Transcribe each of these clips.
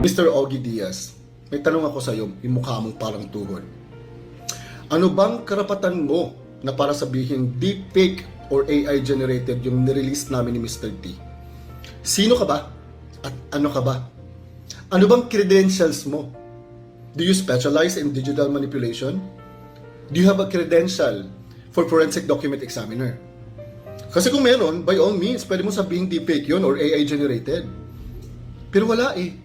Mr. Ogie Diaz, may tanong ako sa iyo, yung mukha mong parang tuhod. Ano bang karapatan mo na para sabihin deepfake or AI generated yung nirelease namin ni Mr. T? Sino ka ba? At ano ka ba? Ano bang credentials mo? Do you specialize in digital manipulation? Do you have a credential for forensic document examiner? Kasi kung meron, by all means, pwede mo sabihin deepfake yun or AI generated. Pero wala eh.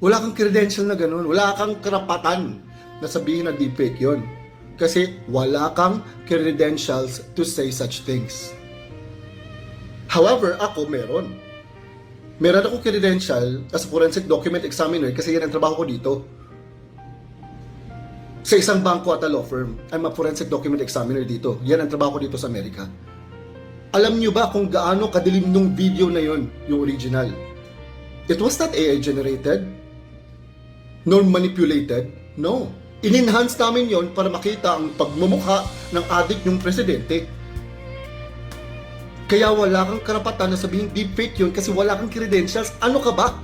Wala kang credential na ganun. Wala kang karapatan na sabihin na deepfake yun. Kasi wala kang credentials to say such things. However, ako meron. Meron ako credential as a forensic document examiner kasi yan ang trabaho ko dito. Sa isang bangko at a law firm, I'm a forensic document examiner dito. Yan ang trabaho ko dito sa Amerika. Alam nyo ba kung gaano kadilim nung video na yon, yung original? It was not AI generated, nor manipulated. No. In-enhance namin yon para makita ang pagmumukha ng adik ng presidente. Kaya wala kang karapatan na sabihin deepfake yun kasi wala kang credentials. Ano ka ba?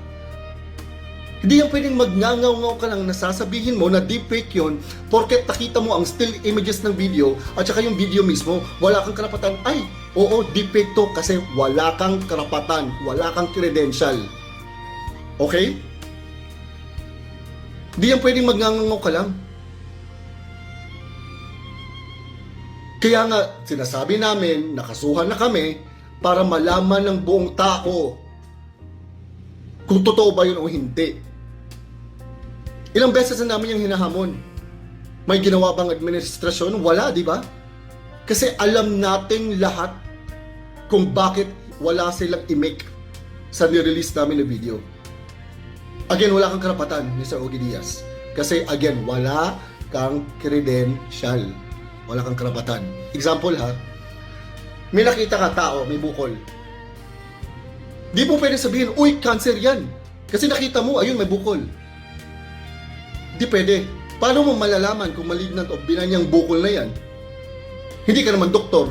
Hindi yan pwedeng magngangaw-ngaw ka lang na sasabihin mo na deepfake yun porket nakita mo ang still images ng video at saka yung video mismo, wala kang karapatan. Ay, oo, deepfake to kasi wala kang karapatan, wala kang credential. Okay? Hindi yan pwedeng magngangaw ka lang. Kaya nga, sinasabi namin, nakasuhan na kami para malaman ng buong tao kung totoo ba yun o hindi. Ilang beses na namin yung hinahamon. May ginawa bang administrasyon? Wala, di ba? Kasi alam nating lahat kung bakit wala silang i-make sa nirelease namin na video. Again, wala kang karapatan, Mr. Ogie Diaz. Kasi again, wala kang credential. Wala kang karapatan. Example ha, may nakita ka tao, may bukol. Di mo pwede sabihin, uy, cancer yan. Kasi nakita mo, ayun, may bukol. Di pwede. Paano mo malalaman kung malignant o benign yung bukol na yan? Hindi ka naman doktor.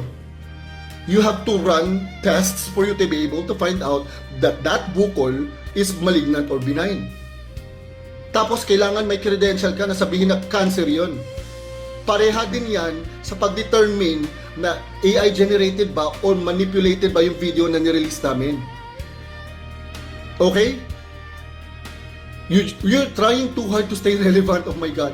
You have to run tests for you to be able to find out that that bukol is malignant or benign. Tapos kailangan may credential ka na sabihin na cancer yon. Pareha din yan sa pag-determine na AI generated ba or manipulated ba yung video na nirelease namin. Okay? You're trying too hard to stay relevant, oh my God.